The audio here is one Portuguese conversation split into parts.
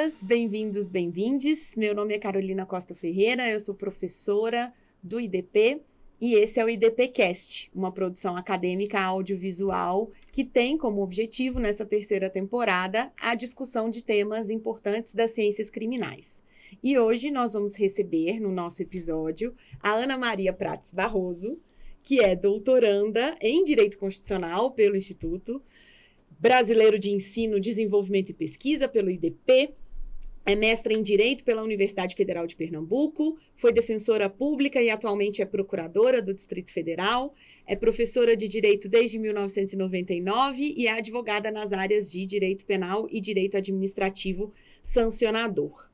bem-vindas, bem-vindos, bem-vindes. Meu nome é Carolina Costa Ferreira, eu sou professora do IDP e esse é o IDPcast, uma produção acadêmica audiovisual que tem como objetivo, nessa terceira temporada, a discussão de temas importantes das ciências criminais. E hoje nós vamos receber, no nosso episódio, a Ana Maria Prates Barroso, que é doutoranda em Direito Constitucional pelo Instituto Brasileiro de Ensino, Desenvolvimento e Pesquisa, pelo IDP, é mestra em Direito pela Universidade Federal de Pernambuco, foi defensora pública e atualmente é procuradora do Distrito Federal, é professora de Direito desde 1999 e é advogada nas áreas de Direito Penal e Direito Administrativo Sancionador.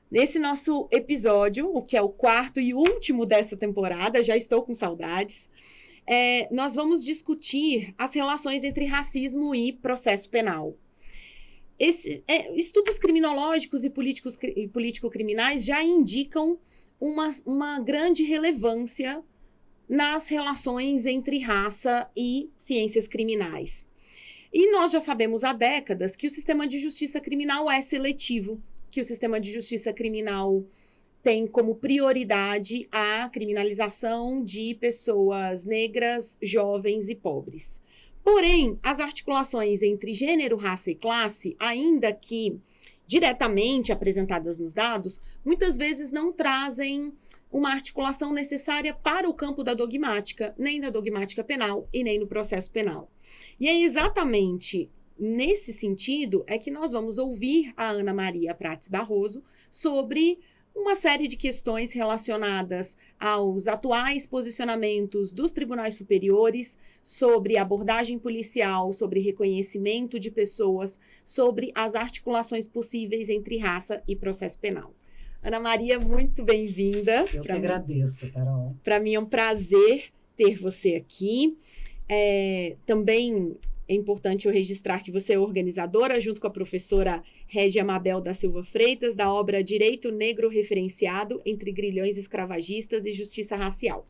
Nesse nosso episódio, o que é o quarto e último dessa temporada, já estou com saudades, nós vamos discutir as relações entre racismo e processo penal. Estudos criminológicos e político-criminais já indicam uma grande relevância nas relações entre raça e ciências criminais. E nós já sabemos há décadas que o sistema de justiça criminal é seletivo, que o sistema de justiça criminal tem como prioridade a criminalização de pessoas negras, jovens e pobres. Porém, as articulações entre gênero, raça e classe, ainda que diretamente apresentadas nos dados, muitas vezes não trazem uma articulação necessária para o campo da dogmática, nem da dogmática penal e nem no processo penal. E é exatamente nesse sentido é que nós vamos ouvir a Ana Maria Prates Barroso sobre uma série de questões relacionadas aos atuais posicionamentos dos tribunais superiores sobre abordagem policial, sobre reconhecimento de pessoas, sobre as articulações possíveis entre raça e processo penal. Ana Maria, muito bem-vinda. Eu que agradeço, Carol. Para mim é um prazer ter você aqui. Também é importante eu registrar que você é organizadora, junto com a professora Régia Mabel da Silva Freitas, da obra Direito Negro Referenciado entre Grilhões Escravagistas e Justiça Racial.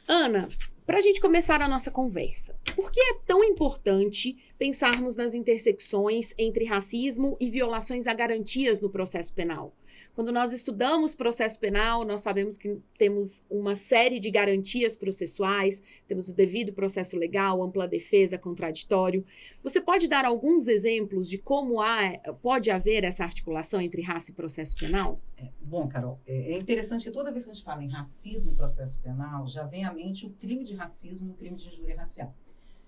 Ana, para a gente começar a nossa conversa, por que é tão importante pensarmos nas intersecções entre racismo e violações a garantias no processo penal? Quando nós estudamos processo penal, nós sabemos que temos uma série de garantias processuais, temos o devido processo legal, ampla defesa, contraditório. Você pode dar alguns exemplos de como pode haver essa articulação entre raça e processo penal? Bom, Carol, é interessante que toda vez que a gente fala em racismo e processo penal, já vem à mente o crime de racismo e o crime de injúria racial.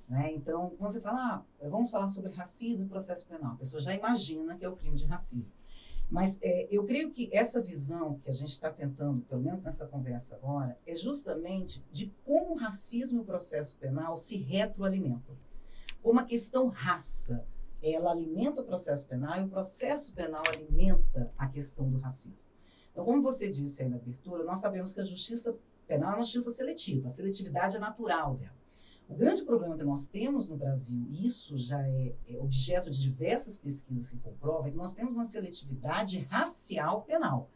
Né? Então, quando você fala, vamos falar sobre racismo e processo penal, a pessoa já imagina que é o crime de racismo. Mas eu creio que essa visão que a gente está tentando, pelo menos nessa conversa agora, é justamente de como o racismo e o processo penal se retroalimentam. Como a questão raça, ela alimenta o processo penal e o processo penal alimenta a questão do racismo. Então, como você disse aí na abertura, nós sabemos que a justiça penal é uma justiça seletiva, a seletividade é natural dela. O grande problema que nós temos no Brasil, e isso já é objeto de diversas pesquisas que comprovam, é que nós temos uma seletividade racial penal.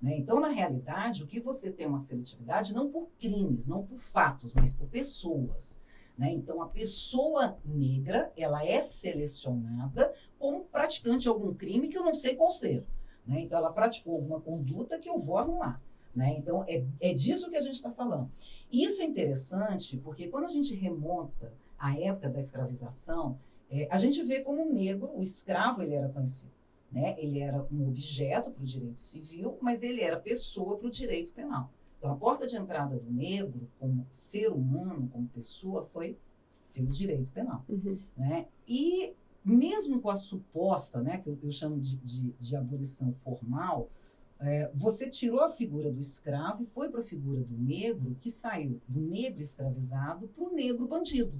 Né? Então, na realidade, o que você tem uma seletividade não por crimes, não por fatos, mas por pessoas. Né? Então, a pessoa negra, ela é selecionada como praticante de algum crime que eu não sei qual ser. Né? Então, ela praticou alguma conduta que eu vou anular. Né? Então, é disso que a gente está falando. E isso é interessante porque quando a gente remonta à época da escravização, a gente vê como o negro, o escravo, ele era conhecido. Né? Ele era um objeto para o direito civil, mas ele era pessoa para o direito penal. Então, a porta de entrada do negro, como ser humano, como pessoa, foi pelo direito penal. Uhum. Né? E mesmo com a suposta, né, que eu chamo de abolição formal, você tirou a figura do escravo e foi para a figura do negro, que saiu do negro escravizado para o negro bandido.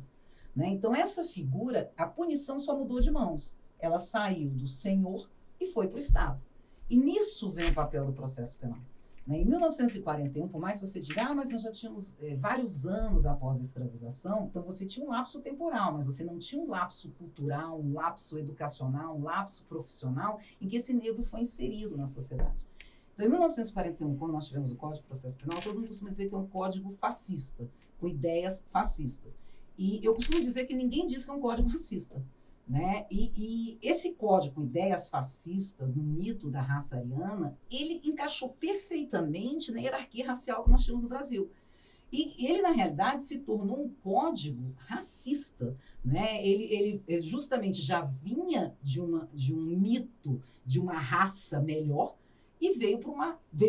Né? Então, essa figura, a punição só mudou de mãos. Ela saiu do senhor e foi para o Estado. E nisso vem o papel do processo penal. Né? Em 1941, por mais que você diga, mas nós já tínhamos vários anos após a escravização, então você tinha um lapso temporal, mas você não tinha um lapso cultural, um lapso educacional, um lapso profissional, em que esse negro foi inserido na sociedade. Então, em 1941, quando nós tivemos o Código de Processo Penal, todo mundo costuma dizer que é um código fascista, com ideias fascistas. E eu costumo dizer que ninguém diz que é um código racista. né? E esse código com ideias fascistas, no mito da raça ariana, ele encaixou perfeitamente na hierarquia racial que nós tínhamos no Brasil. E ele, na realidade, se tornou um código racista, né? Ele justamente já vinha de um mito de uma raça melhor e veio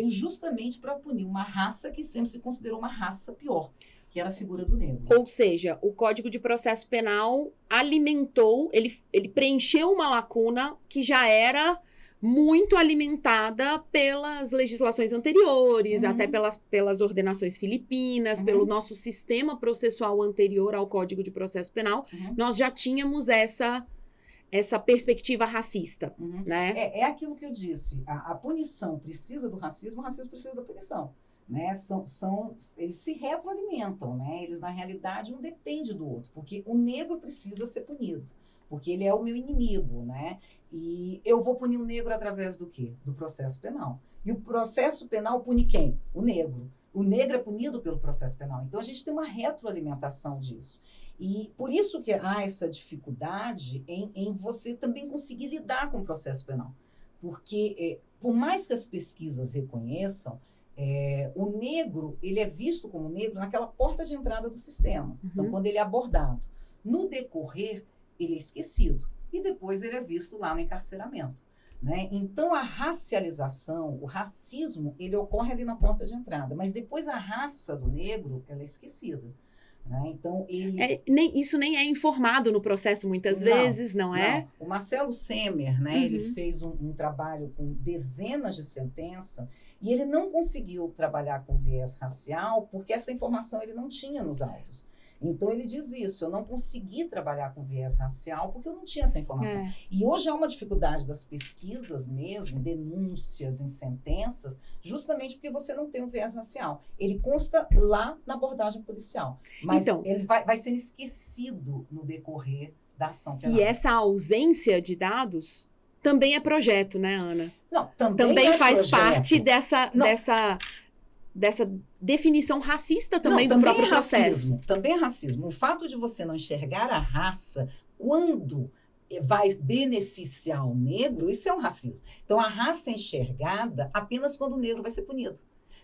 justamente para punir uma raça que sempre se considerou uma raça pior, que era a figura do negro. Ou seja, o Código de Processo Penal alimentou, ele preencheu uma lacuna que já era muito alimentada pelas legislações anteriores, até pelas ordenações filipinas, pelo nosso sistema processual anterior ao Código de Processo Penal. Nós já tínhamos essa perspectiva racista, né? É aquilo que eu disse, a punição precisa do racismo, o racismo precisa da punição. Né? Eles se retroalimentam, né? Eles, na realidade, um depende do outro, porque o negro precisa ser punido, porque ele é o meu inimigo, né? E eu vou punir o negro através do quê? Do processo penal. E o processo penal pune quem? O negro. O negro é punido pelo processo penal. Então, a gente tem uma retroalimentação disso. E por isso que há essa dificuldade em você também conseguir lidar com o processo penal. Porque, por mais que as pesquisas reconheçam, o negro, ele é visto como negro naquela porta de entrada do sistema. Então, quando ele é abordado. No decorrer, ele é esquecido. E depois ele é visto lá no encarceramento. Né? Então, a racialização, o racismo, ele ocorre ali na porta de entrada. Mas depois a raça do negro, ela é esquecida. Né? Então, isso nem é informado no processo muitas vezes, não é? O Marcelo Semer, né, ele fez um trabalho com dezenas de sentenças e ele não conseguiu trabalhar com viés racial porque essa informação ele não tinha nos autos. Então, ele diz isso, eu não consegui trabalhar com viés racial porque eu não tinha essa informação. E hoje há uma dificuldade das pesquisas mesmo, denúncias em sentenças, justamente porque você não tem o viés racial. Ele consta lá na abordagem policial, mas então, ele vai sendo esquecido no decorrer da ação penal. E essa ausência de dados também é projeto, né, Ana? Não, também faz projeto. Parte dessa definição racista também do próprio processo. Também é racismo. O fato de você não enxergar a raça quando vai beneficiar o negro, isso é um racismo. Então, a raça é enxergada apenas quando o negro vai ser punido.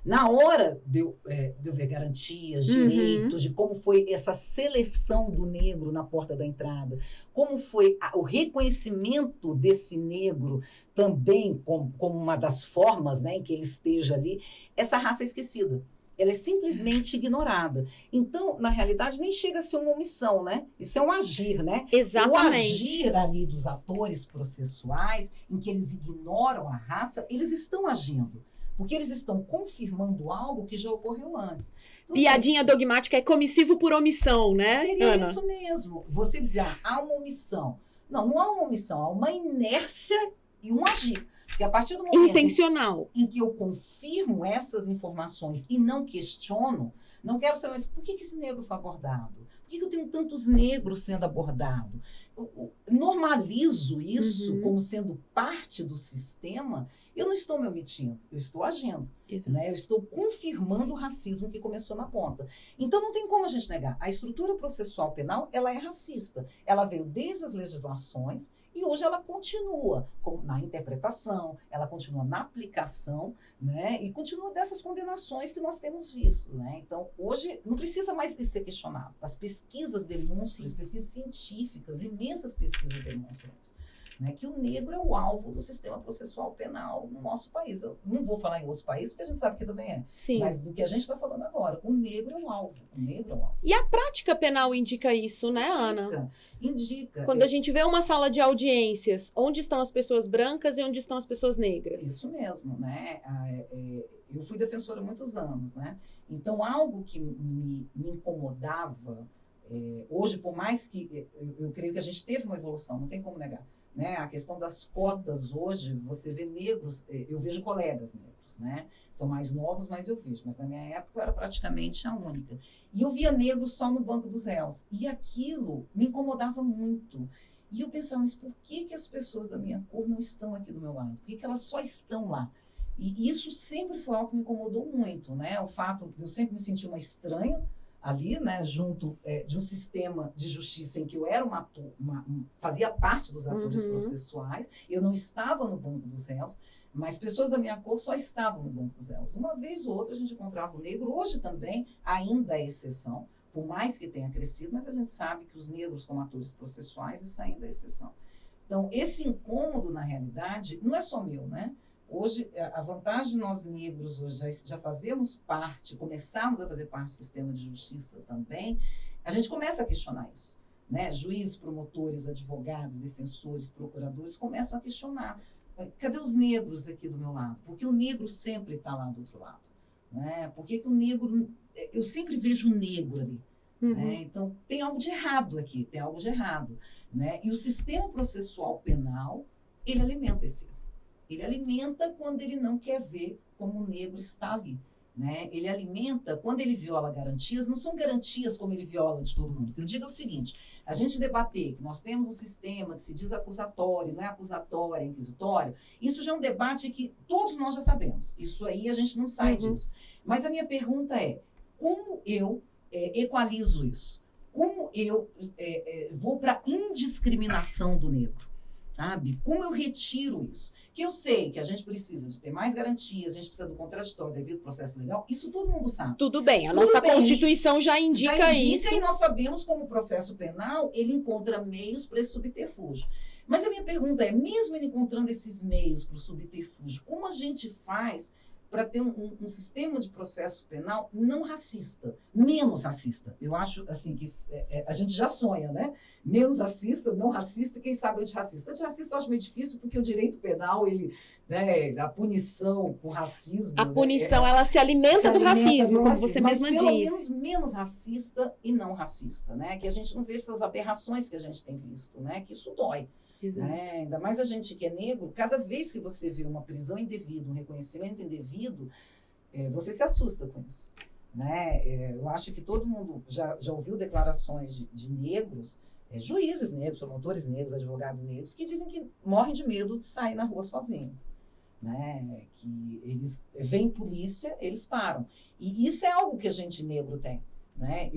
Na hora de eu ver garantias, direitos, de como foi essa seleção do negro na porta da entrada, como foi o reconhecimento desse negro também como uma das formas, né, em que ele esteja ali, essa raça é esquecida. Ela é simplesmente ignorada. Então, na realidade, nem chega a ser uma omissão, né? Isso é um agir, né? Exatamente. O agir ali dos atores processuais, em que eles ignoram a raça, eles estão agindo. Porque eles estão confirmando algo que já ocorreu antes. Então, piadinha dogmática é comissivo por omissão, né, seria Ana? Isso mesmo. Você dizer, há uma omissão. Não há uma omissão, há uma inércia e um agir. Porque a partir do momento intencional em que eu confirmo essas informações e não questiono, não quero saber, mas por que esse negro foi abordado? Por que eu tenho tantos negros sendo abordados? Eu normalizo isso como sendo parte do sistema. Eu não estou me omitindo, eu estou agindo. Né? Eu estou confirmando o racismo que começou na ponta. Então, não tem como a gente negar. A estrutura processual penal, ela é racista. Ela veio desde as legislações e hoje ela continua na interpretação, ela continua na aplicação, né? E continua dessas condenações que nós temos visto. Né? Então, hoje, não precisa mais de ser questionado. As pesquisas demonstram, as pesquisas científicas, imensas pesquisas demonstram isso. Né, que o negro é o alvo do sistema processual penal no nosso país. Eu não vou falar em outros países, porque a gente sabe que também é. Sim. Mas do que a gente está falando agora, o negro é o alvo. O negro é o alvo. E a prática penal indica isso, né, Ana? Indica. Quando a gente vê uma sala de audiências, onde estão as pessoas brancas e onde estão as pessoas negras? Isso mesmo, né? Eu fui defensora há muitos anos, né? Então, algo que me incomodava, hoje, por mais que eu creio que a gente teve uma evolução, não tem como negar. Né? A questão das cotas hoje, você vê negros, eu vejo colegas negros, né? São mais novos, mas eu vejo. Mas na minha época eu era praticamente a única. E eu via negros só no banco dos réus. E aquilo me incomodava muito. E eu pensava, mas por que as pessoas da minha cor não estão aqui do meu lado? Por que elas só estão lá? E isso sempre foi algo que me incomodou muito, né? O fato de eu sempre me sentir uma estranha, ali, né, junto de um sistema de justiça em que eu era fazia parte dos atores processuais, eu não estava no banco dos réus, mas pessoas da minha cor só estavam no banco dos réus. Uma vez ou outra a gente encontrava o negro, hoje também ainda é exceção, por mais que tenha crescido, mas a gente sabe que os negros como atores processuais, isso ainda é exceção. Então, esse incômodo, na realidade, não é só meu, né? Hoje, a vantagem de nós negros hoje já fazermos parte, começarmos a fazer parte do sistema de justiça também, a gente começa a questionar isso, né? Juízes, promotores, advogados, defensores, procuradores começam a questionar. Cadê os negros aqui do meu lado? Porque o negro sempre está lá do outro lado, né? Por que o negro... Eu sempre vejo um negro ali. Né? Então, tem algo de errado aqui, tem algo de errado. Né? E o sistema processual penal, ele alimenta esse erro. Ele alimenta quando ele não quer ver como o negro está ali. Né? Ele alimenta quando ele viola garantias, não são garantias como ele viola de todo mundo. O que eu digo é o seguinte, a gente debater que nós temos um sistema que se diz acusatório, não é acusatório, é inquisitório, isso já é um debate que todos nós já sabemos. Isso aí a gente não sai disso. Mas a minha pergunta é, como eu equalizo isso? Como eu vou para a indiscriminação do negro? Sabe? Como eu retiro isso? Que eu sei que a gente precisa de ter mais garantias, a gente precisa do contraditório devido ao processo legal, isso todo mundo sabe. Tudo bem, a nossa Constituição já indica isso. E nós sabemos como o processo penal, ele encontra meios para esse subterfúgio. Mas a minha pergunta é, mesmo ele encontrando esses meios para o subterfúgio, como a gente faz para ter um sistema de processo penal não racista, menos racista? Eu acho assim que a gente já sonha, né? Menos racista, não racista, quem sabe antirracista. Antirracista eu acho meio difícil porque o direito penal, ele, né, a punição com racismo... A punição, ela se alimenta do racismo, como você mesma diz. Mas pelo menos racista e não racista, né? Que a gente não vê essas aberrações que a gente tem visto, né? Que isso dói. Ainda mais a gente que é negro, cada vez que você vê uma prisão indevida, um reconhecimento indevido, você se assusta com isso. Né? Eu acho que todo mundo já ouviu declarações de negros, juízes negros, promotores negros, advogados negros, que dizem que morrem de medo de sair na rua sozinhos. Né? Que eles veem polícia, eles param. E isso é algo que a gente negro tem. Né?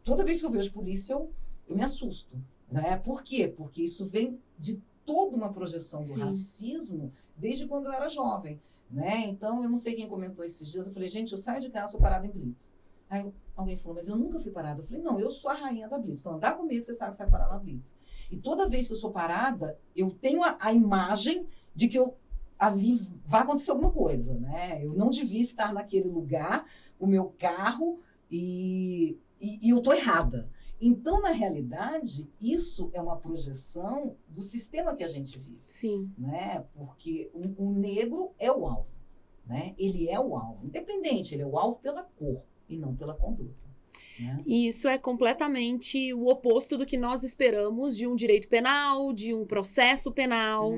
Toda vez que eu vejo polícia, eu me assusto. Né? Por quê? Porque isso vem de toda uma projeção do racismo desde quando eu era jovem. Né? Então, eu não sei quem comentou esses dias, eu falei, gente, eu saio de casa, sou parada em blitz. Aí alguém falou, mas eu nunca fui parada. Eu falei, não, eu sou a rainha da blitz. Então, andar comigo, você sabe que você vai parar na blitz. E toda vez que eu sou parada, eu tenho a imagem de que ali vai acontecer alguma coisa. Né? Eu não devia estar naquele lugar, o meu carro, e eu estou errada. Então, na realidade, isso é uma projeção do sistema que a gente vive. Sim. Né? Porque o negro é o alvo. Né? Ele é o alvo. Independente, ele é o alvo pela cor e não pela conduta. Né? E isso é completamente o oposto do que nós esperamos de um direito penal, de um processo penal.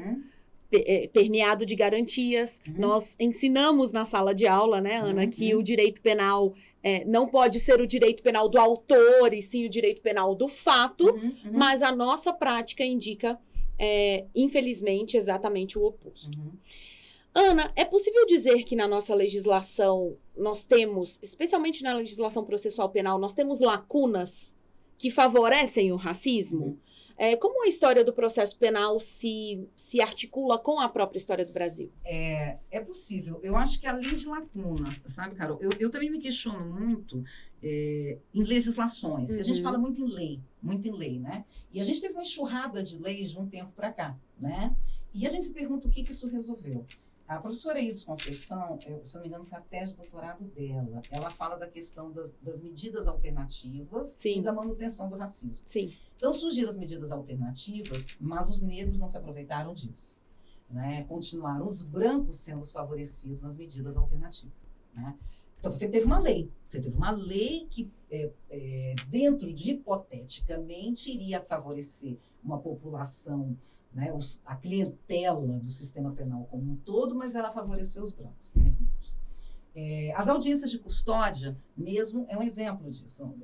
Permeado de garantias. Nós ensinamos na sala de aula, né, Ana, que o direito penal não pode ser o direito penal do autor, e sim o direito penal do fato, mas a nossa prática indica, infelizmente, exatamente o oposto. Ana, é possível dizer que na nossa legislação nós temos, especialmente na legislação processual penal, nós temos lacunas que favorecem o racismo? Como a história do processo penal se articula com a própria história do Brasil? É possível. Eu acho que além de lacunas, sabe, Carol? Eu também me questiono muito em legislações. A gente fala muito em lei, né? E a gente teve uma enxurrada de leis de um tempo para cá, né? E a gente se pergunta o que isso resolveu. A professora Isis Conceição, se não me engano, foi a tese de doutorado dela. Ela fala da questão das medidas alternativas e da manutenção do racismo. Sim. Então, surgiram as medidas alternativas, mas os negros não se aproveitaram disso. Né? Continuaram os brancos sendo os favorecidos nas medidas alternativas. Né? Então, você teve uma lei que, dentro de, hipoteticamente, iria favorecer uma população, né, a clientela do sistema penal como um todo, mas ela favoreceu os brancos, não os negros. As audiências de custódia mesmo é um exemplo disso.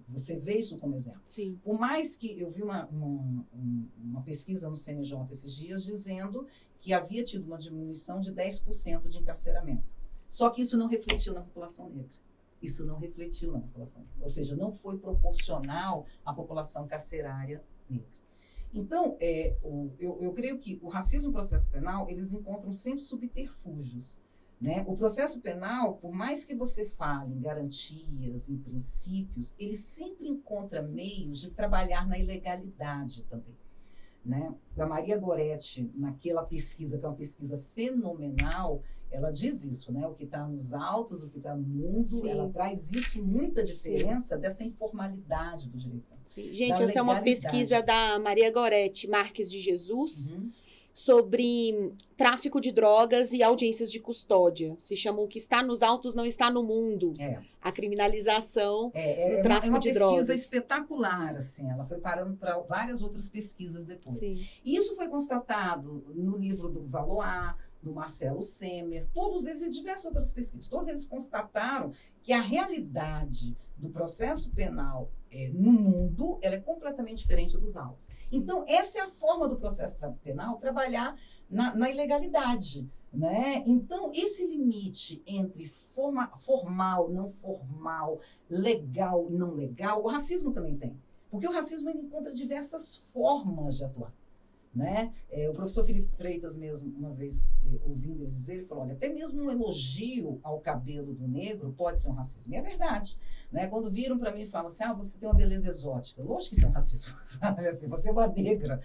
Você vê isso como exemplo. Sim. Por mais que eu vi uma pesquisa no CNJ esses dias dizendo que havia tido uma diminuição de 10% de encarceramento. Só que isso não refletiu na população negra. isso não refletiu na população, ou seja, não foi proporcional à população carcerária negra. Então, eu creio que o racismo e o processo penal, eles encontram sempre subterfúgios, né? O processo penal, por mais que você fale em garantias, em princípios, ele sempre encontra meios de trabalhar na ilegalidade também, né? Da Maria Goretti, naquela pesquisa, que é uma pesquisa fenomenal, ela diz isso, né? O que está nos autos, o que está no mundo, Sim. ela traz isso, muita diferença dessa informalidade do direito. Sim. Gente, essa é uma pesquisa da Maria Goretti Marques de Jesus, sobre tráfico de drogas e audiências de custódia. Se chama O que está nos autos não está no mundo. A criminalização do tráfico de drogas. É uma pesquisa espetacular, assim. Ela foi parando para várias outras pesquisas depois. Sim. E isso foi constatado no livro do Valois, no Marcelo Semer, todos eles e diversas outras pesquisas. Todos eles constataram que a realidade do processo penal no mundo, ela é completamente diferente dos autos. Então, essa é a forma do processo penal trabalhar na ilegalidade, né? Então, esse limite entre formal, não formal, legal, não legal, o racismo também tem. Porque o racismo ele encontra diversas formas de atuar, né? O professor Felipe Freitas mesmo, uma vez ouvindo ele dizer, ele falou, olha, até mesmo um elogio ao cabelo do negro pode ser um racismo. E é verdade, né? Quando viram para mim e falam assim, você tem uma beleza exótica. Lógico que isso é um racismo, sabe? Assim, você é uma negra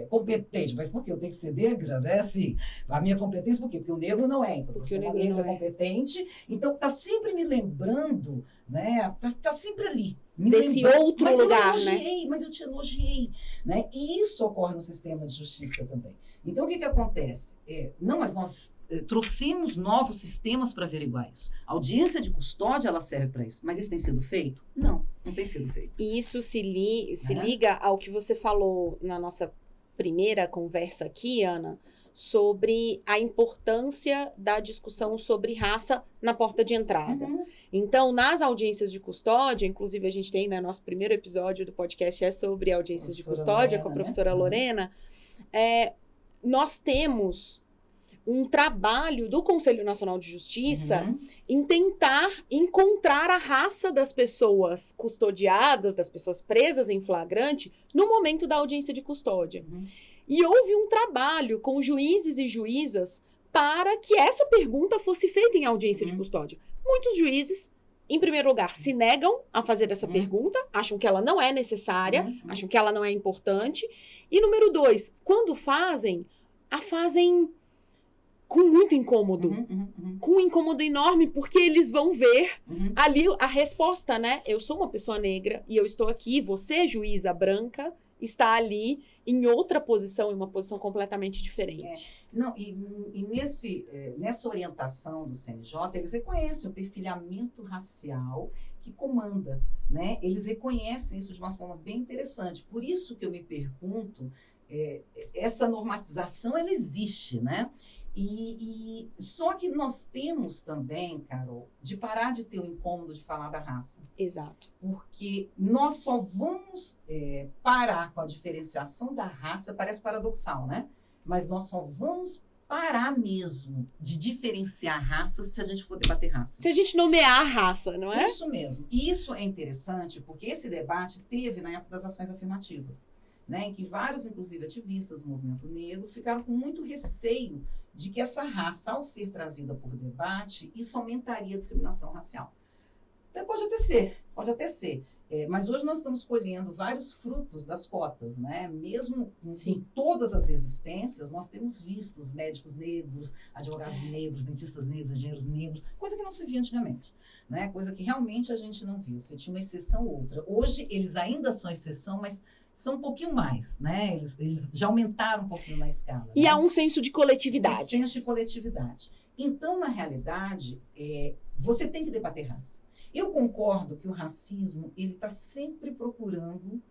competente, mas por que eu tenho que ser negra, né? Assim, a minha competência, por quê? Porque o negro não é, então você é uma negra competente, então tá sempre me lembrando, né? Tá sempre ali. Desse outro lugar, né? Mas eu te elogiei, né? E isso ocorre no sistema de justiça também. Então, o que acontece? Mas nós trouxemos novos sistemas para averiguar isso. A audiência de custódia, ela serve para isso. Mas isso tem sido feito? Não tem sido feito. E isso se liga ao que você falou na nossa primeira conversa aqui, Ana, sobre a importância da discussão sobre raça na porta de entrada. Então, nas audiências de custódia, inclusive a gente tem, né, nosso primeiro episódio do podcast sobre audiências de custódia com a professora Lorena, nós temos um trabalho do Conselho Nacional de Justiça em tentar encontrar a raça das pessoas custodiadas, das pessoas presas em flagrante, no momento da audiência de custódia. E houve um trabalho com juízes e juízas para que essa pergunta fosse feita em audiência de custódia. Muitos juízes, em primeiro lugar, se negam a fazer essa pergunta, acham que ela não é necessária, acham que ela não é importante. E número 2, quando fazem, a fazem com muito incômodo. Com um incômodo enorme, porque eles vão ver ali a resposta, né? Eu sou uma pessoa negra e eu estou aqui, você, juíza branca, está ali em outra posição, em uma posição completamente diferente. Não, e nessa orientação do CNJ, eles reconhecem o perfilhamento racial que comanda, né? Eles reconhecem isso de uma forma bem interessante. Por isso que eu me pergunto, essa normatização, ela existe, né? E só que nós temos também, Carol, de parar de ter o incômodo de falar da raça. Exato. Porque nós só vamos parar com a diferenciação da raça, parece paradoxal, né? Mas nós só vamos parar mesmo de diferenciar raças se a gente for debater raça. Se a gente nomear a raça, não é? Isso mesmo. E isso é interessante porque esse debate teve na época das ações afirmativas, né, em que vários, inclusive ativistas do movimento negro, ficaram com muito receio de que essa raça, ao ser trazida por debate, isso aumentaria a discriminação racial. Pode até ser. Mas hoje nós estamos colhendo vários frutos das cotas, né? Mesmo em todas as resistências, nós temos visto os médicos negros, advogados negros, dentistas negros, engenheiros negros, coisa que não se via antigamente, né? Coisa que realmente a gente não viu. Você tinha uma exceção ou outra. Hoje, eles ainda são exceção, mas são um pouquinho mais, né? Eles já aumentaram um pouquinho na escala. E há um senso de coletividade. Senso de coletividade. Então, na realidade, você tem que debater raça. Eu concordo que o racismo, ele está sempre procurando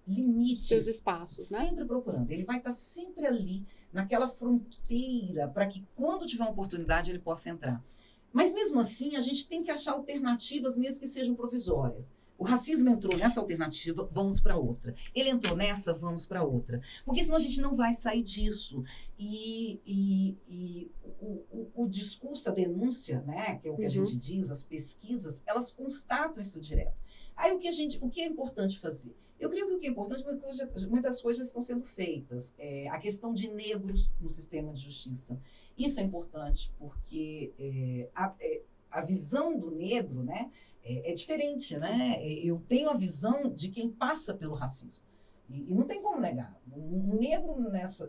limites. Seus espaços, né? Sempre procurando. Ele vai estar sempre ali, naquela fronteira, para que quando tiver uma oportunidade ele possa entrar. Mas mesmo assim, a gente tem que achar alternativas, mesmo que sejam provisórias. O racismo entrou nessa alternativa, vamos para outra. Ele entrou nessa, vamos para outra. Porque senão a gente não vai sair disso. E o discurso, a denúncia, né, que é o que a gente diz, as pesquisas, elas constatam isso direto. Aí o que é importante fazer? Eu creio que o que é importante, muitas coisas já estão sendo feitas. A questão de negros no sistema de justiça. Isso é importante, porque a visão do negro, né, é diferente, né? Eu tenho a visão de quem passa pelo racismo. E não tem como negar. Um negro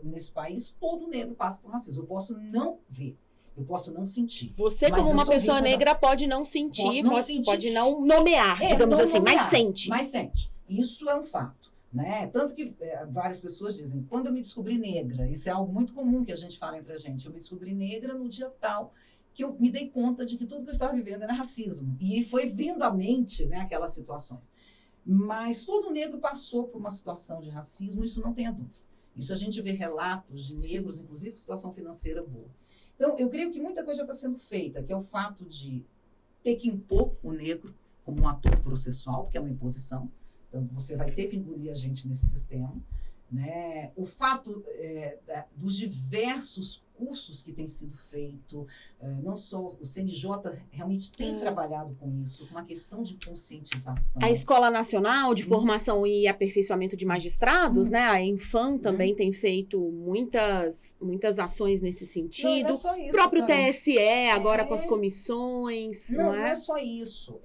nesse país, todo negro passa por racismo. Eu posso não ver, eu posso não sentir. Você, como uma pessoa negra, pode não sentir, pode não nomear, digamos assim, mas sente. Mas sente. Isso é um fato. Né? Tanto que várias pessoas dizem, quando eu me descobri negra, isso é algo muito comum que a gente fala entre a gente, eu me descobri negra no dia tal que eu me dei conta de que tudo que eu estava vivendo era racismo. E foi vindo à mente, né, aquelas situações. Mas todo negro passou por uma situação de racismo, isso não tenha dúvida. Isso a gente vê relatos de negros, inclusive situação financeira boa. Então, eu creio que muita coisa já está sendo feita, que é o fato de ter que impor o negro como um ator processual, que é uma imposição. Então, você vai ter que engolir a gente nesse sistema. Né? O fato dos diversos cursos que têm sido feitos, não só o CNJ realmente tem trabalhado com isso, com uma questão de conscientização. A Escola Nacional de Formação e Aperfeiçoamento de Magistrados, né? A Infam também tem feito muitas ações nesse sentido. Não é só isso, o próprio TSE, agora com as comissões. Não é só isso.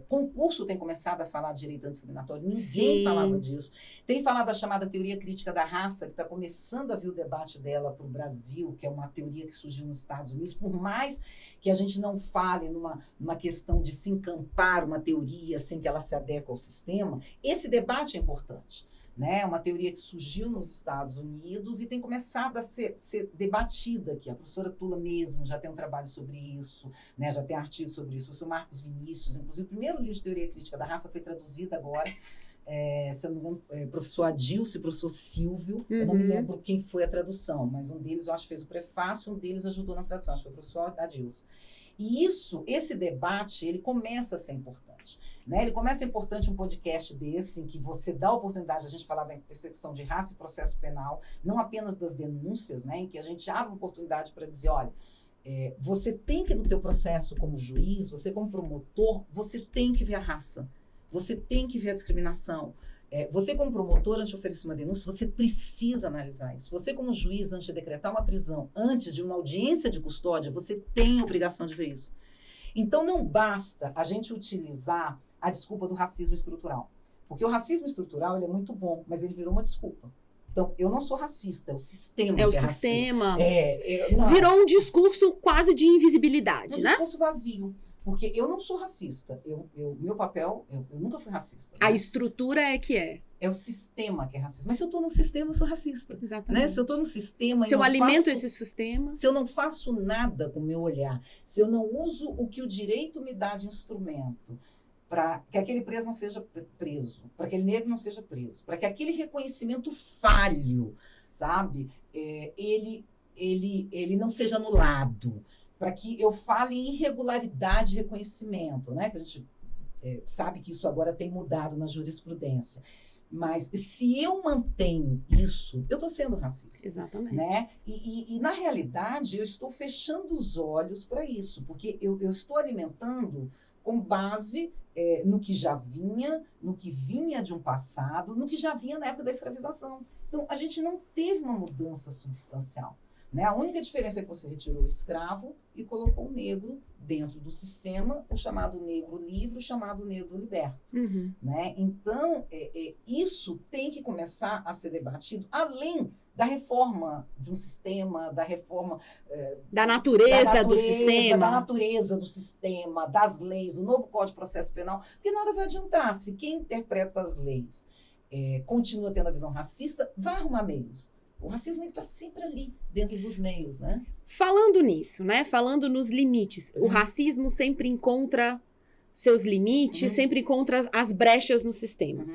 Concurso tem começado a falar de direito antidiscriminatório, ninguém falava disso. Tem falado da chamada teoria crítica da raça, que está começando a vir o debate dela para o Brasil, que é uma teoria que surgiu nos Estados Unidos, por mais que a gente não fale numa questão de se encampar uma teoria sem que ela se adeque ao sistema, esse debate é importante. Né? Uma teoria que surgiu nos Estados Unidos e tem começado a ser debatida aqui. A professora Tula mesmo já tem um trabalho sobre isso, né? Já tem artigo sobre isso. O professor Marcos Vinícius, inclusive, o primeiro livro de teoria crítica da raça foi traduzido agora. Se eu não me engano, professor Adilson e professor Silvio, eu não me lembro quem foi a tradução, mas um deles eu acho que fez o prefácio, um deles ajudou na tradução, acho que foi o professor Adilson. E esse debate, ele começa a ser importante. Né? Ele começa a ser importante um podcast desse, em que você dá a oportunidade de a gente falar da intersecção de raça e processo penal, não apenas das denúncias, né? Em que a gente abre uma oportunidade para dizer, olha, você tem que, no teu processo como juiz, você como promotor, você tem que ver a raça. Você tem que ver a discriminação. Você, como promotor, antes de oferecer uma denúncia, você precisa analisar isso. Você, como juiz, antes de decretar uma prisão, antes de uma audiência de custódia, você tem a obrigação de ver isso. Então, não basta a gente utilizar a desculpa do racismo estrutural. Porque o racismo estrutural ele é muito bom, mas ele virou uma desculpa. Então, eu não sou racista, é o sistema. É o sistema. Não. Virou um discurso quase de invisibilidade, né? Um discurso vazio. Porque eu não sou racista. Meu papel, eu nunca fui racista. A né? estrutura é que é. É o sistema que é racista. Mas se eu estou no sistema, eu sou racista. Exatamente. Né? Se eu estou no sistema... Se eu alimento esse sistema... Se eu não faço nada com o meu olhar, se eu não uso o que o direito me dá de instrumento para que aquele preso não seja preso, para que aquele negro não seja preso, para que aquele reconhecimento falho, sabe, ele não seja anulado, para que eu fale em irregularidade de reconhecimento, né? Que a gente sabe que isso agora tem mudado na jurisprudência. Mas se eu mantenho isso, eu estou sendo racista. Exatamente. Né? E, na realidade, eu estou fechando os olhos para isso, porque eu estou alimentando com base no que já vinha, no que vinha de um passado, no que já vinha na época da escravização. Então, a gente não teve uma mudança substancial. Né? A única diferença é que você retirou o escravo e colocou o negro dentro do sistema, o chamado negro livre, o chamado negro liberto. Né? Então, isso tem que começar a ser debatido, além da reforma de um sistema, da reforma... Da natureza do sistema. Da natureza do sistema, das leis, do novo Código de Processo Penal, porque nada vai adiantar. Se quem interpreta as leis continua tendo a visão racista, vai arrumar meios. O racismo está sempre ali, dentro dos meios, né? Falando nisso, né? Falando nos limites, o racismo sempre encontra seus limites, sempre encontra as brechas no sistema.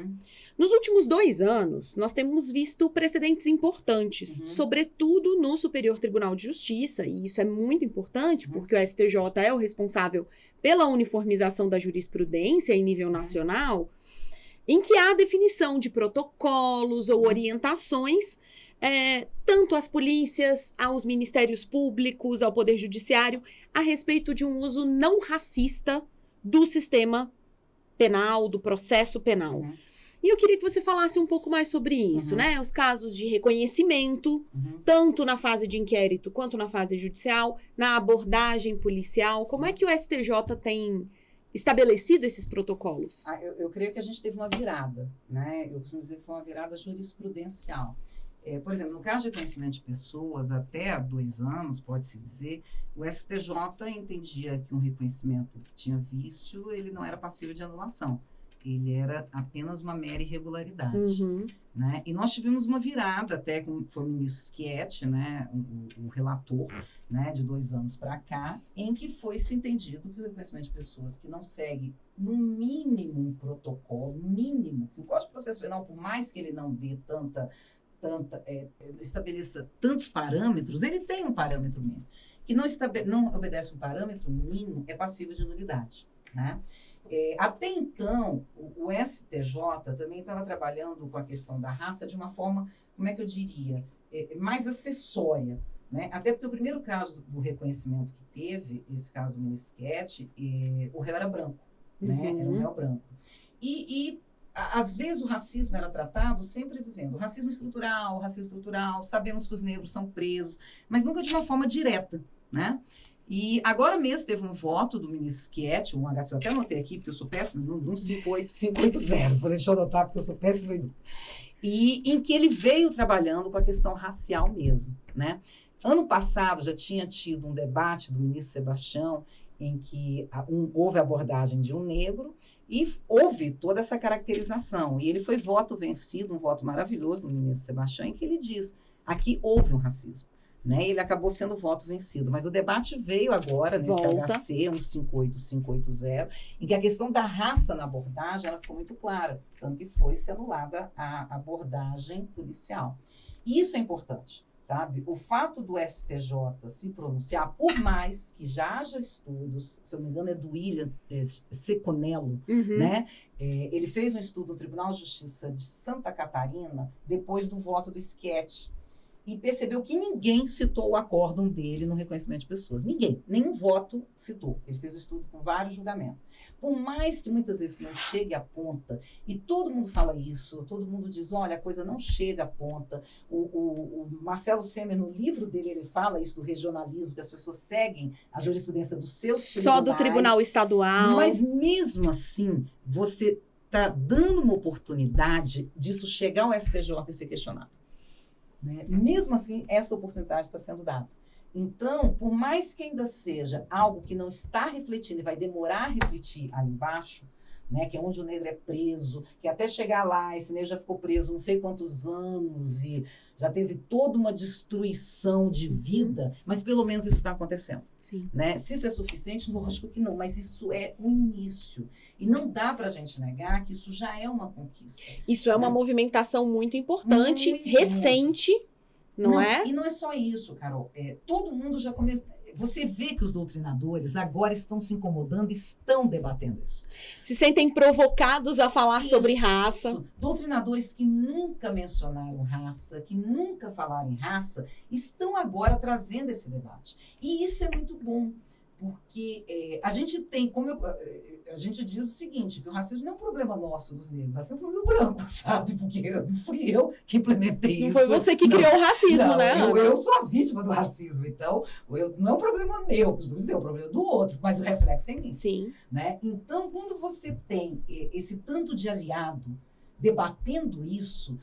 Nos últimos 2 anos, nós temos visto precedentes importantes, sobretudo no Superior Tribunal de Justiça, e isso é muito importante, porque o STJ é o responsável pela uniformização da jurisprudência em nível nacional. em que há definição de protocolos ou orientações, tanto às polícias, aos ministérios públicos, ao Poder Judiciário, a respeito de um uso não racista do sistema penal, do processo penal. E eu queria que você falasse um pouco mais sobre isso, né? Os casos de reconhecimento, tanto na fase de inquérito quanto na fase judicial, na abordagem policial. Como é que o STJ tem estabelecido esses protocolos? Eu creio que a gente teve uma virada, né? Eu costumo dizer que foi uma virada jurisprudencial. Por exemplo, no caso de reconhecimento de pessoas, até há 2 anos, pode-se dizer, o STJ entendia que um reconhecimento que tinha vício, ele não era passível de anulação. Ele era apenas uma mera irregularidade. Né? E nós tivemos uma virada, até com foi o ministro Schietti, né, o relator, né, de 2 anos para cá, em que foi se entendido que o reconhecimento de pessoas que não segue no mínimo um protocolo, mínimo, que o Código de Processo Penal, por mais que ele não dê estabeleça tantos parâmetros, ele tem um parâmetro mínimo. Que não obedece um parâmetro mínimo é passível de nulidade. Né? Até então, o STJ também estava trabalhando com a questão da raça de uma forma, como é que eu diria, mais acessória. Né? Até porque o primeiro caso do reconhecimento que teve, esse caso do ministro Schietti, o réu era branco. Né? Era um réu branco. E às vezes o racismo era tratado sempre dizendo racismo estrutural, sabemos que os negros são presos, mas nunca de uma forma direta, né? E agora mesmo teve um voto do ministro Schietti, eu até anotei aqui, porque eu sou péssimo, número 158580, falei, deixa eu anotar, porque eu sou péssimo, e em que ele veio trabalhando com a questão racial mesmo, né? Ano passado já tinha tido um debate do ministro Sebastião, em que houve a abordagem de um negro, e houve toda essa caracterização. E ele foi voto vencido, um voto maravilhoso do ministro Sebastião, em que ele diz, aqui houve um racismo. Né? Ele acabou sendo voto vencido. Mas o debate veio agora, nesse HC 158580, em que a questão da raça na abordagem ela ficou muito clara, tanto que foi-se anulada a abordagem policial. E isso é importante. Sabe? O fato do STJ se pronunciar, por mais que já haja estudos, se eu não me engano é do William Seconello, né? Ele fez um estudo no Tribunal de Justiça de Santa Catarina, depois do voto do Schietti, e percebeu que ninguém citou o acórdão dele no reconhecimento de pessoas. Ninguém, nenhum voto citou. Ele fez o estudo com vários julgamentos. Por mais que muitas vezes não chegue à ponta, e todo mundo fala isso, todo mundo diz, olha, a coisa não chega à ponta. O Marcelo Semer, no livro dele, ele fala isso do regionalismo, que as pessoas seguem a jurisprudência dos seus tribunais. Só do Tribunal Estadual. Mas mesmo assim, você está dando uma oportunidade disso chegar ao STJ e ser questionado. Né? Mesmo assim, essa oportunidade está sendo dada. Então, por mais que ainda seja algo que não está refletindo e vai demorar a refletir ali embaixo, né, que é onde o negro é preso, que até chegar lá, esse negro já ficou preso não sei quantos anos e já teve toda uma destruição de vida, mas pelo menos isso está acontecendo. Sim. Né? Se isso é suficiente, lógico que não, mas isso é o início. E não dá para a gente negar que isso já é uma conquista. Isso é uma movimentação muito importante, recente, não é? E não é só isso, Carol. Todo mundo já começa... Você vê que os doutrinadores agora estão se incomodando e estão debatendo isso. Se sentem provocados a falar sobre raça. Doutrinadores que nunca mencionaram raça, que nunca falaram em raça, estão agora trazendo esse debate. E isso é muito bom, porque a gente tem, a gente diz o seguinte, que o racismo não é um problema nosso dos negros, o racismo é um problema do branco, sabe? Porque não fui eu que implementei isso. Não foi você que criou o racismo, né? Eu sou a vítima do racismo, então não é um problema meu, é um problema do outro, mas o reflexo é em mim. Sim. Né? Então, quando você tem esse tanto de aliado debatendo isso,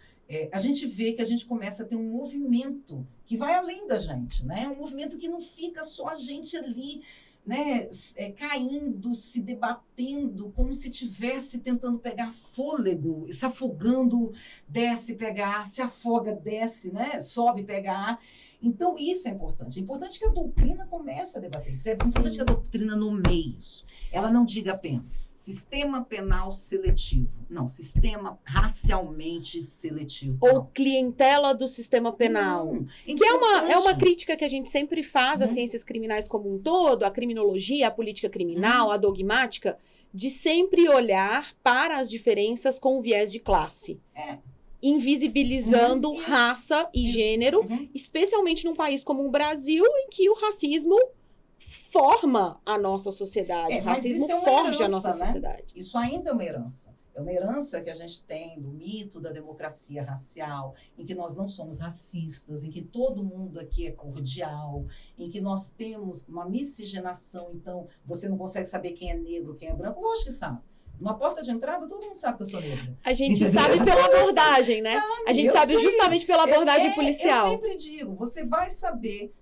a gente vê que a gente começa a ter um movimento que vai além da gente, né? Um movimento que não fica só a gente ali, né, caindo, se debatendo, como se estivesse tentando pegar fôlego, se afogando, desce, pega ar, se afoga, desce, né, sobe, pega ar. Então, isso é importante. É importante que a doutrina comece a debater isso. É importante que a doutrina nomeie isso. Ela não diga apenas sistema penal seletivo. Não, sistema racialmente seletivo. Ou clientela do sistema penal. Não, que é uma crítica que a gente sempre faz às ciências criminais como um todo, a criminologia, a política criminal, a dogmática, de sempre olhar para as diferenças com viés de classe. Invisibilizando raça e gênero, especialmente num país como o Brasil, em que o racismo forma a nossa sociedade. O racismo forja a nossa sociedade. Isso ainda é uma herança. É uma herança que a gente tem do mito da democracia racial, em que nós não somos racistas, em que todo mundo aqui é cordial, em que nós temos uma miscigenação, então você não consegue saber quem é negro, quem é branco. Lógico que sabe. Numa porta de entrada, todo mundo sabe que eu sou negra. A gente sabe pela abordagem, né? A gente sabe justamente pela abordagem policial. Eu sempre digo, você vai saber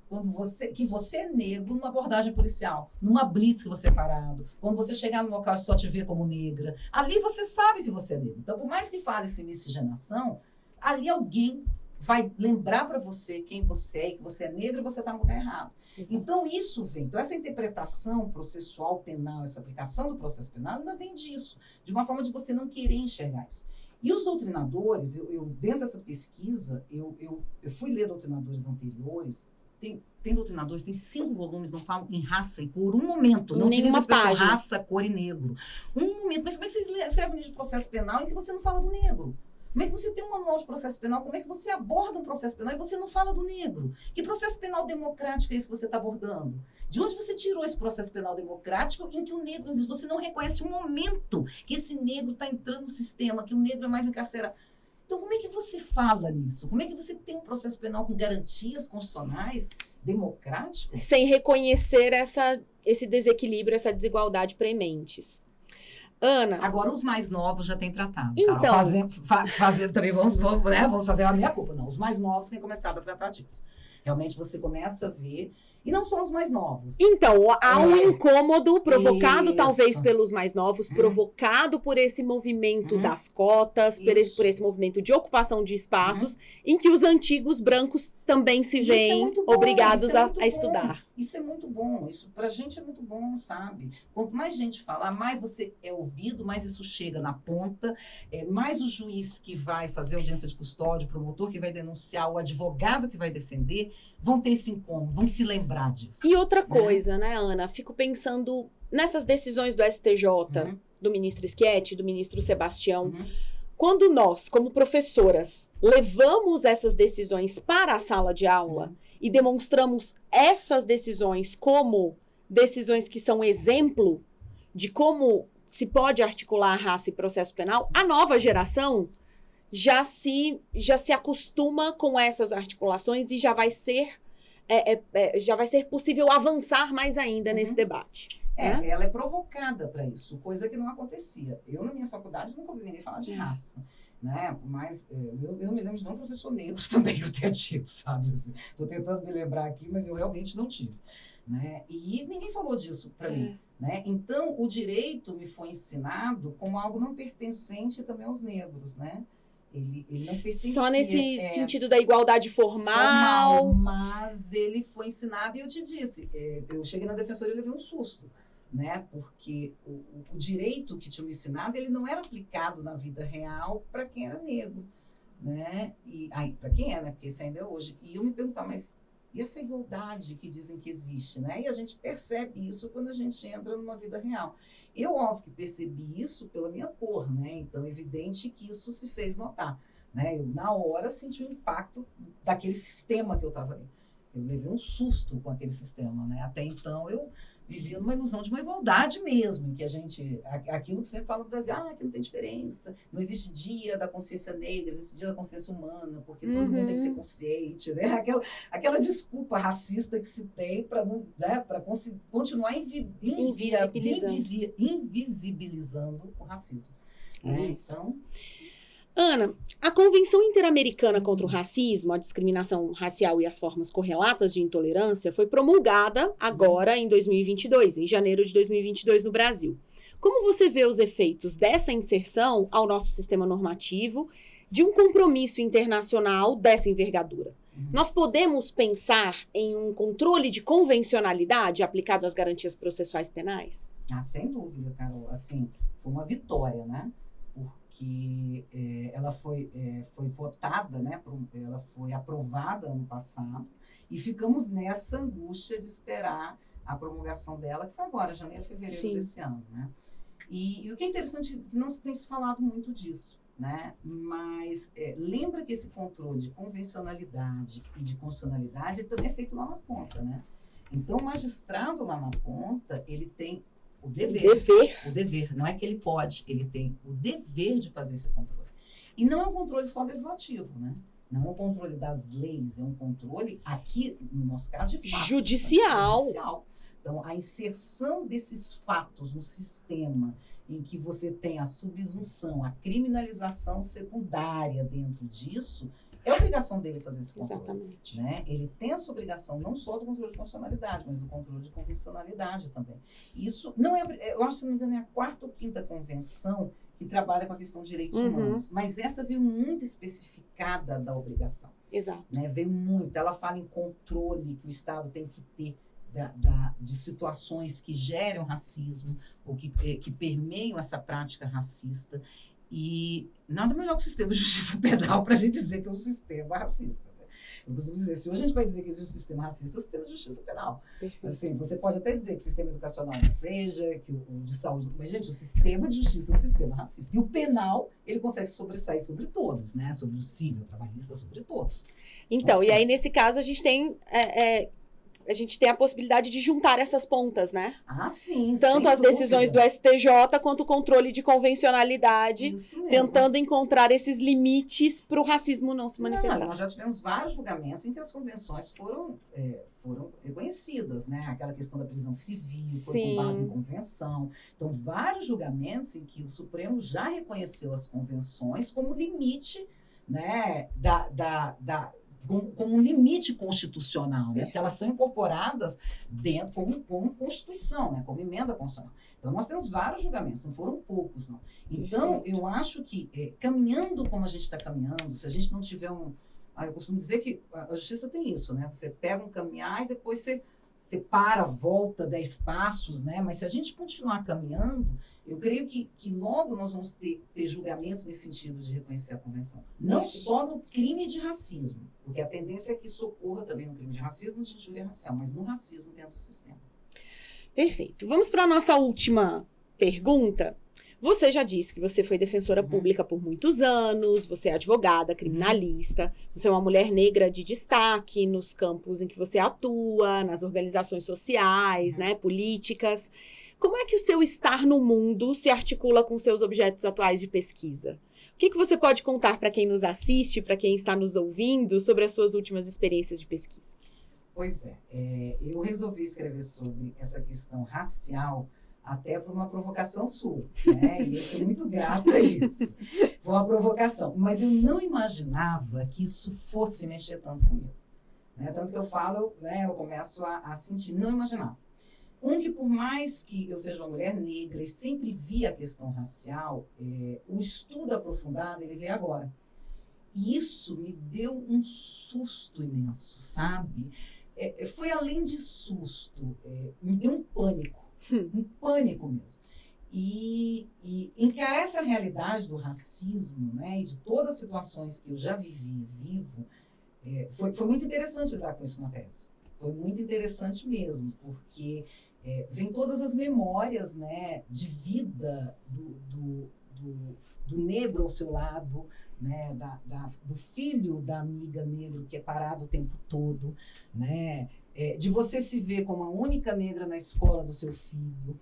que você é negro numa abordagem policial, numa blitz que você é parado, quando você chegar no local e só te ver como negra. Ali você sabe que você é negro. Então, por mais que fale-se miscigenação, ali alguém vai lembrar para você quem você é, e que você é negro e você está no lugar errado. Exato. Então, isso vem. Então, essa interpretação processual penal, essa aplicação do processo penal, ainda vem disso, de uma forma de você não querer enxergar isso. E os doutrinadores, dentro dessa pesquisa, eu fui ler doutrinadores anteriores, tem doutrinadores, tem 5 volumes, não falam em raça e cor, um momento, não utiliza a expressão raça, cor e negro. Um momento, mas como é que você escreve um livro de processo penal em que você não fala do negro? Como é que você tem um manual de processo penal? Como é que você aborda um processo penal e você não fala do negro? Que processo penal democrático é esse que você está abordando? De onde você tirou esse processo penal democrático em que o negro existe? Você não reconhece o momento que esse negro está entrando no sistema, que o negro é mais encarcerado. Então, como é que você fala nisso? Como é que você tem um processo penal com garantias constitucionais democráticos? Sem reconhecer esse desequilíbrio, essa desigualdade prementes. Ana. Agora, os mais novos já têm tratado. Então. Fazendo também, vamos fazer a minha culpa. Não, os mais novos têm começado a tratar disso. Realmente, você começa a ver. E não são os mais novos. Então, há um incômodo provocado talvez pelos mais novos, provocado por esse movimento das cotas, por esse movimento de ocupação de espaços, em que os antigos brancos também se veem obrigados a estudar. Isso é muito bom. Isso pra gente é muito bom, sabe? Quanto mais gente falar, mais você é ouvido, mais isso chega na ponta, mais o juiz que vai fazer audiência de custódia, o promotor que vai denunciar, o advogado que vai defender, vão ter esse incômodo, vão se lembrar disso. E outra coisa, né, Ana? Fico pensando nessas decisões do STJ, do ministro Schietti, do ministro Sebastião. Quando nós, como professoras, levamos essas decisões para a sala de aula e demonstramos essas decisões como decisões que são exemplo de como se pode articular a raça e processo penal, a nova geração já se acostuma com essas articulações e já vai ser possível avançar mais ainda nesse debate. Ela é provocada para isso, coisa que não acontecia. Eu, na minha faculdade, nunca ouvi ninguém falar de raça. Né? Mas eu me lembro de não professor negro também que eu tenha tido, sabe? Estou tentando me lembrar aqui, mas eu realmente não tive. Né? E ninguém falou disso para mim. Né? Então, o direito me foi ensinado como algo não pertencente também aos negros, né? Ele não pertencia. Só nesse sentido da igualdade formal. Mas ele foi ensinado e eu te disse, eu cheguei na defensoria e levei um susto, né? Porque o direito que tinha me ensinado, ele não era aplicado na vida real para quem era negro, né? E para quem é, né? Porque isso ainda é hoje. E eu me perguntava, mas e essa igualdade que dizem que existe, né? E a gente percebe isso quando a gente entra numa vida real. Eu, óbvio, que percebi isso pela minha cor, né? Então, é evidente que isso se fez notar, né? Eu, na hora, senti o impacto daquele sistema que eu estava ali. Eu levei um susto com aquele sistema, né? Até então, eu vivia numa ilusão de uma igualdade mesmo, em que a gente, aquilo que sempre fala no Brasil, que não tem diferença, não existe dia da consciência negra, existe dia da consciência humana, porque todo mundo tem que ser consciente, né? Aquela desculpa racista que se tem para continuar invisibilizando o racismo. Então... Ana, a Convenção Interamericana contra o Racismo, a Discriminação Racial e as Formas Correlatas de Intolerância foi promulgada agora em 2022, em janeiro de 2022 no Brasil. Como você vê os efeitos dessa inserção ao nosso sistema normativo de um compromisso internacional dessa envergadura? Nós podemos pensar em um controle de convencionalidade aplicado às garantias processuais penais? Sem dúvida, Carol. Assim, foi uma vitória, né? Porque ela foi votada, né? Ela foi aprovada ano passado e ficamos nessa angústia de esperar a promulgação dela, que foi agora, janeiro, fevereiro Sim. desse ano, né? E o que é interessante é que não tem se falado muito disso, né? Mas lembra que esse controle de convencionalidade e de constitucionalidade ele também é feito lá na ponta, né? Então, o magistrado lá na ponta, ele tem o dever, não é que ele pode, ele tem o dever de fazer esse controle. E não é um controle só legislativo, né? Não é um controle das leis, é um controle, aqui, no nosso caso, de fato. Judicial. Então, a inserção desses fatos no sistema em que você tem a subsunção, a criminalização secundária dentro disso, é obrigação dele fazer esse controle. Exatamente. Né? Ele tem essa obrigação não só do controle de constitucionalidade, mas do controle de convencionalidade também. Isso não é, eu acho, se não me engano, é a 4ª ou 5ª convenção que trabalha com a questão de direitos humanos, mas essa veio muito especificada da obrigação. Exato. Né? Veio muito, ela fala em controle que o Estado tem que ter de situações que geram racismo ou que permeiam essa prática racista. E nada melhor que o sistema de justiça penal para a gente dizer que é um sistema racista. Né? Eu costumo dizer, se hoje a gente vai dizer que existe um sistema racista, é o sistema de justiça penal. Assim, você pode até dizer que o sistema educacional não seja, que o de saúde... Mas, gente, o sistema de justiça é um sistema racista. E o penal, ele consegue sobressair sobre todos, né? Sobre o civil, trabalhista, sobre todos. Então, e aí, nesse caso, a gente tem... a gente tem a possibilidade de juntar essas pontas, né? Sim. Tanto as decisões do STJ quanto o controle de convencionalidade, tentando encontrar esses limites para o racismo não se manifestar. Nós já tivemos vários julgamentos em que as convenções foram reconhecidas, né? Aquela questão da prisão civil foi com base em convenção. Então, vários julgamentos em que o Supremo já reconheceu as convenções como limite, né, como um limite constitucional, né? Porque elas são incorporadas dentro como Constituição, né? Como emenda constitucional. Então, nós temos vários julgamentos, não foram poucos, não. Então, eu acho que, caminhando como a gente está caminhando, se a gente não tiver eu costumo dizer que a justiça tem isso, né? Você pega um caminhar e depois você para, volta 10 passos, né? Mas se a gente continuar caminhando, eu creio que logo nós vamos ter julgamentos nesse sentido de reconhecer a convenção. Não só no crime de racismo, porque a tendência é que isso ocorra também no crime de racismo e de injúria racial, mas no racismo dentro do sistema. Perfeito. Vamos para a nossa última pergunta. Você já disse que você foi defensora pública por muitos anos, você é advogada, criminalista, você é uma mulher negra de destaque nos campos em que você atua, nas organizações sociais, né, políticas. Como é que o seu estar no mundo se articula com seus objetos atuais de pesquisa? O que você pode contar para quem nos assiste, para quem está nos ouvindo, sobre as suas últimas experiências de pesquisa? Pois eu resolvi escrever sobre essa questão racial até por uma provocação sua, né? E eu sou muito grata a isso. Foi uma provocação. Mas eu não imaginava que isso fosse mexer tanto comigo. Né? Tanto que eu falo, né, eu começo a sentir, não imaginava. Que por mais que eu seja uma mulher negra e sempre vi a questão racial, o estudo aprofundado, ele veio agora. E isso me deu um susto imenso, sabe? Foi além de susto, me deu um pânico mesmo. E encarar essa realidade do racismo, né, e de todas as situações que eu já vivi e vivo, foi muito interessante lidar com isso na tese. Foi muito interessante mesmo, porque vem todas as memórias, né, de vida do negro ao seu lado, né, do filho da amiga negro que é parado o tempo todo, né, de você se ver como a única negra na escola do seu filho,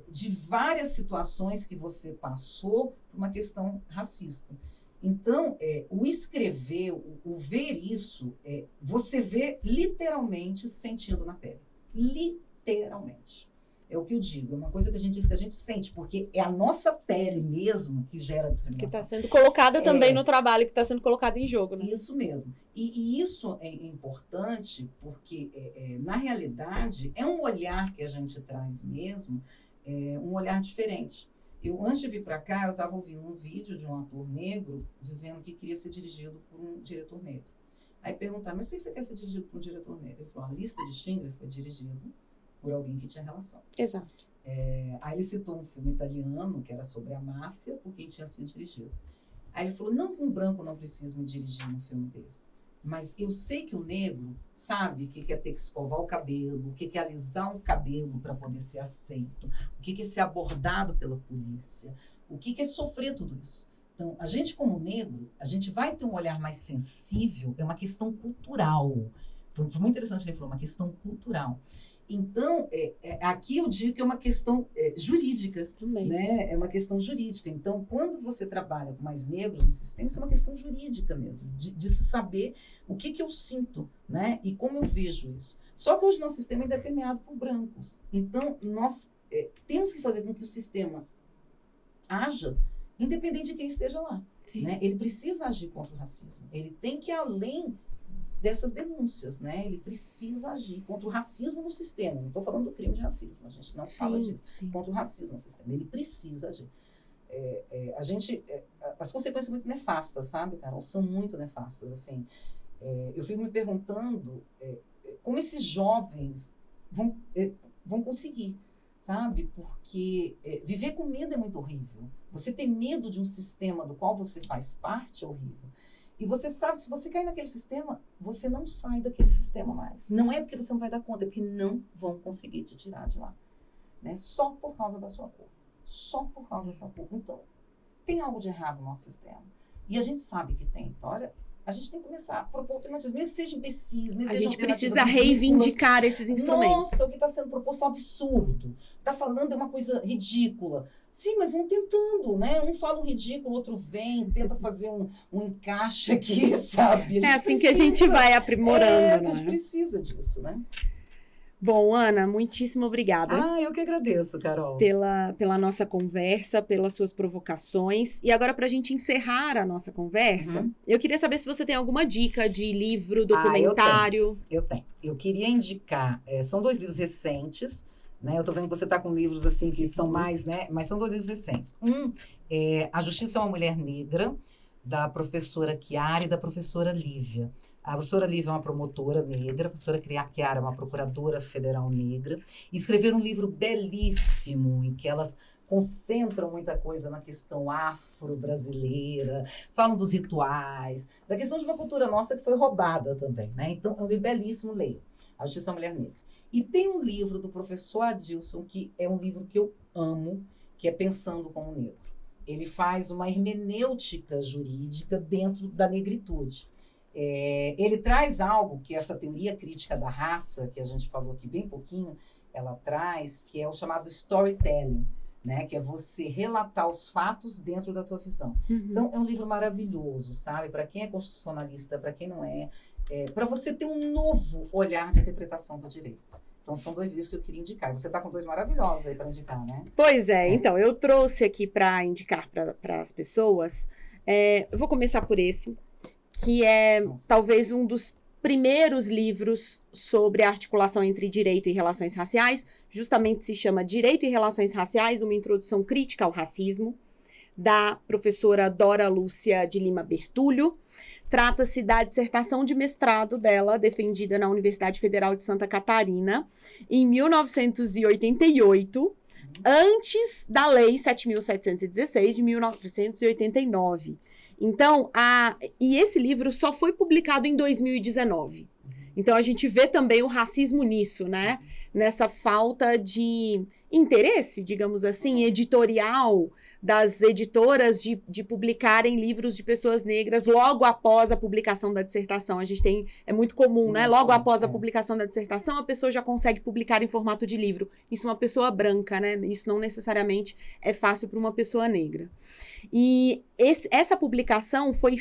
de várias situações que você passou por uma questão racista. Então, o escrever, o ver isso, você vê literalmente sentindo na pele. Literalmente. É o que eu digo, é uma coisa que a gente diz que a gente sente, porque é a nossa pele mesmo que gera discriminação. Que está sendo colocada também no trabalho, que está sendo colocado em jogo, né? Isso mesmo. E isso é importante porque, na realidade, é um olhar que a gente traz mesmo, um olhar diferente. Antes de vir para cá, eu estava ouvindo um vídeo de um ator negro dizendo que queria ser dirigido por um diretor negro. Aí perguntaram, mas por que você quer ser dirigido por um diretor negro? Ele falou, a Lista de Schindler foi dirigido por alguém que tinha relação. Exato. Aí ele citou um filme italiano, que era sobre a máfia, por quem tinha sido dirigido. Aí ele falou, não que um branco não precise me dirigir num filme desse, mas eu sei que o negro sabe o que é ter que escovar o cabelo, o que é alisar um cabelo para poder ser aceito, o que é ser abordado pela polícia, o que é sofrer tudo isso. Então, a gente como negro, a gente vai ter um olhar mais sensível, é uma questão cultural. Foi muito interessante que ele falou, uma questão cultural. Então, aqui eu digo que é uma questão jurídica. Também. Né? É uma questão jurídica. Então, quando você trabalha com mais negros no sistema, isso é uma questão jurídica mesmo, de se saber o que eu sinto, né? E como eu vejo isso. Só que hoje o nosso sistema ainda é permeado por brancos. Então, nós temos que fazer com que o sistema haja independente de quem esteja lá. Né? Ele precisa agir contra o racismo. Ele tem que ir além dessas denúncias, né? Ele precisa agir contra o racismo no sistema. Não estou falando do crime de racismo, a gente não fala disso. Sim. Contra o racismo no sistema. Ele precisa agir. As consequências são muito nefastas, sabe, Carol? São muito nefastas. Assim, eu fico me perguntando como esses jovens vão conseguir, sabe? Porque viver com medo é muito horrível. Você ter medo de um sistema do qual você faz parte é horrível. E você sabe que se você cair naquele sistema, você não sai daquele sistema mais. Não é porque você não vai dar conta, é porque não vão conseguir te tirar de lá. Né? Só por causa da sua cor. Só por causa da sua cor. Então, tem algo de errado no nosso sistema. E a gente sabe que tem. Então, olha, a gente tem que começar a propor alternativas, mesmo que sejam imbecis, mesmo que sejam alternativas precisa reivindicar esses instrumentos. Nossa, o que está sendo proposto é um absurdo. Está falando é uma coisa ridícula. Sim, mas vamos tentando, né? Um fala um ridículo, outro vem, tenta fazer um encaixe aqui, sabe? É assim que a gente vai aprimorando, a gente precisa disso, né? Bom, Ana, muitíssimo obrigada. Eu que agradeço, Carol. Pela nossa conversa, pelas suas provocações. E agora, para a gente encerrar a nossa conversa, eu queria saber se você tem alguma dica de livro, documentário. Eu tenho. Eu queria indicar, são 2 livros recentes, né? Eu estou vendo que você está com livros assim que são mais, né? Mas são 2 livros recentes. Um é A Justiça é uma Mulher Negra, da professora Chiara e da professora Lívia. A professora Lívia é uma promotora negra, a professora Chiara é uma procuradora federal negra. E escreveram um livro belíssimo, em que elas concentram muita coisa na questão afro-brasileira, falam dos rituais, da questão de uma cultura nossa que foi roubada também. Né? Então, é um livro belíssimo, leio. A Justiça é uma Mulher Negra. E tem um livro do professor Adilson, que é um livro que eu amo, que é Pensando como Negro. Ele faz uma hermenêutica jurídica dentro da negritude. Ele traz algo que essa teoria crítica da raça, que a gente falou aqui bem pouquinho, ela traz, que é o chamado storytelling, né? Que é você relatar os fatos dentro da tua visão. Então, é um livro maravilhoso, sabe? Para quem é constitucionalista, para quem não para você ter um novo olhar de interpretação do direito. Então, são 2 livros que eu queria indicar. Você está com 2 maravilhosos aí para indicar, né? Pois é. Então, eu trouxe aqui para indicar para as pessoas. Eu vou começar por esse, que é talvez um dos primeiros livros sobre a articulação entre direito e relações raciais. Justamente se chama Direito e Relações Raciais, uma introdução crítica ao racismo, da professora Dora Lúcia de Lima Bertulho. Trata-se da dissertação de mestrado dela, defendida na Universidade Federal de Santa Catarina, em 1988, antes da Lei 7.716, de 1989. Então, e esse livro só foi publicado em 2019. Então, a gente vê também o racismo nisso, né? Nessa falta de interesse, digamos assim, editorial das editoras de publicarem livros de pessoas negras logo após a publicação da dissertação. A gente tem, é muito comum, né? Logo após a publicação da dissertação, a pessoa já consegue publicar em formato de livro. Isso é uma pessoa branca, né? Isso não necessariamente é fácil para uma pessoa negra. E essa publicação foi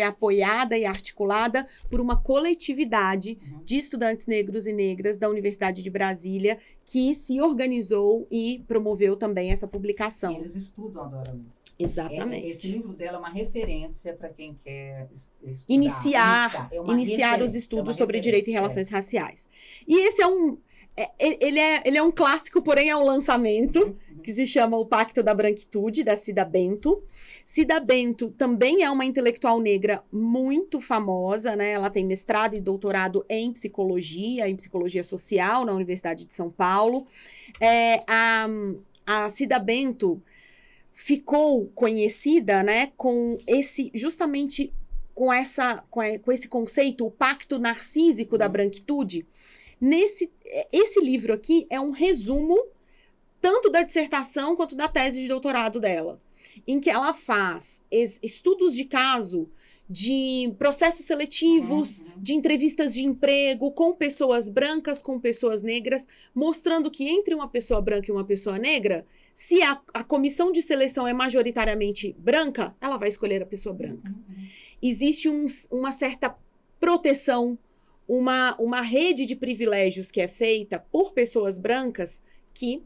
apoiada e articulada por uma coletividade de estudantes negros e negras da Universidade de Brasília, que se organizou e promoveu também essa publicação. E eles estudam a Dora Luz. Exatamente. Esse livro dela é uma referência para quem quer estudar. Iniciar os estudos sobre direito e relações raciais. E esse ele é um clássico, porém é um lançamento, que se chama O Pacto da Branquitude, da Cida Bento. Cida Bento também é uma intelectual negra muito famosa, né? Ela tem mestrado e doutorado em psicologia social na Universidade de São Paulo. A Cida Bento ficou conhecida, né, com esse conceito, o pacto narcísico da branquitude. Esse livro aqui é um resumo tanto da dissertação quanto da tese de doutorado dela, em que ela faz estudos de caso de processos seletivos, de entrevistas de emprego com pessoas brancas, com pessoas negras, mostrando que entre uma pessoa branca e uma pessoa negra, se a comissão de seleção é majoritariamente branca, ela vai escolher a pessoa branca. Existe uma certa proteção, uma rede de privilégios que é feita por pessoas brancas que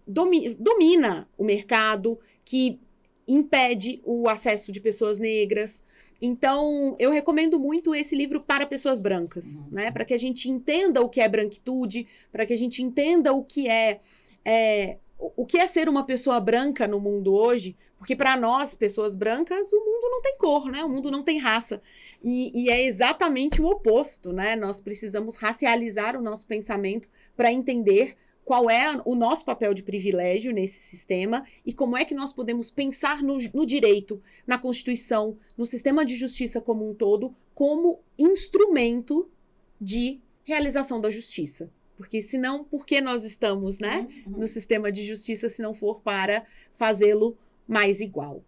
domina o mercado, que impede o acesso de pessoas negras. Então, eu recomendo muito esse livro para pessoas brancas, né? Para que a gente entenda o que é branquitude, para que a gente entenda o que é ser uma pessoa branca no mundo hoje, porque para nós, pessoas brancas, o mundo não tem cor, né? O mundo não tem raça. E é exatamente o oposto, né? Nós precisamos racializar o nosso pensamento para entender qual é o nosso papel de privilégio nesse sistema e como é que nós podemos pensar no direito, na Constituição, no sistema de justiça como um todo, como instrumento de realização da justiça. Porque senão, por que nós estamos, né, no sistema de justiça se não for para fazê-lo mais igual?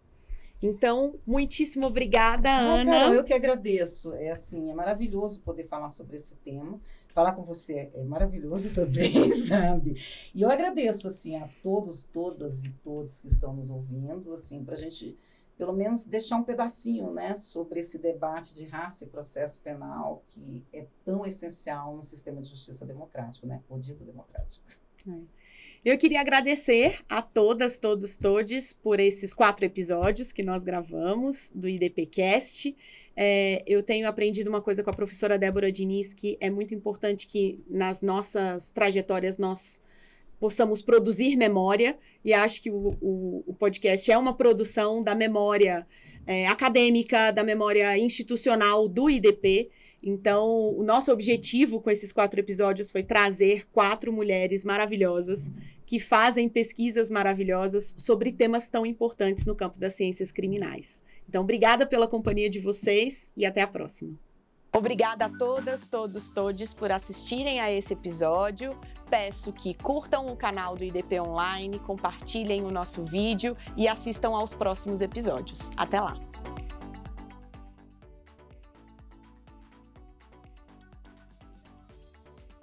Então, muitíssimo obrigada, Ana. Carol, eu que agradeço. É maravilhoso poder falar sobre esse tema. Falar com você é maravilhoso também, sabe? E eu agradeço, a todos, todas e todos que estão nos ouvindo, para a gente, pelo menos, deixar um pedacinho, né, sobre esse debate de raça e processo penal, que é tão essencial no sistema de justiça democrático, né? O dito democrático. Eu queria agradecer a todas, todos, todes por esses 4 episódios que nós gravamos do IDPcast. Eu tenho aprendido uma coisa com a professora Débora Diniz, que é muito importante que nas nossas trajetórias nós possamos produzir memória, e acho que o podcast é uma produção da memória acadêmica, da memória institucional do IDP. Então, o nosso objetivo com esses 4 episódios foi trazer 4 mulheres maravilhosas que fazem pesquisas maravilhosas sobre temas tão importantes no campo das ciências criminais. Então, obrigada pela companhia de vocês e até a próxima. Obrigada a todas, todos, todes por assistirem a esse episódio. Peço que curtam o canal do IDP Online, compartilhem o nosso vídeo e assistam aos próximos episódios. Até lá!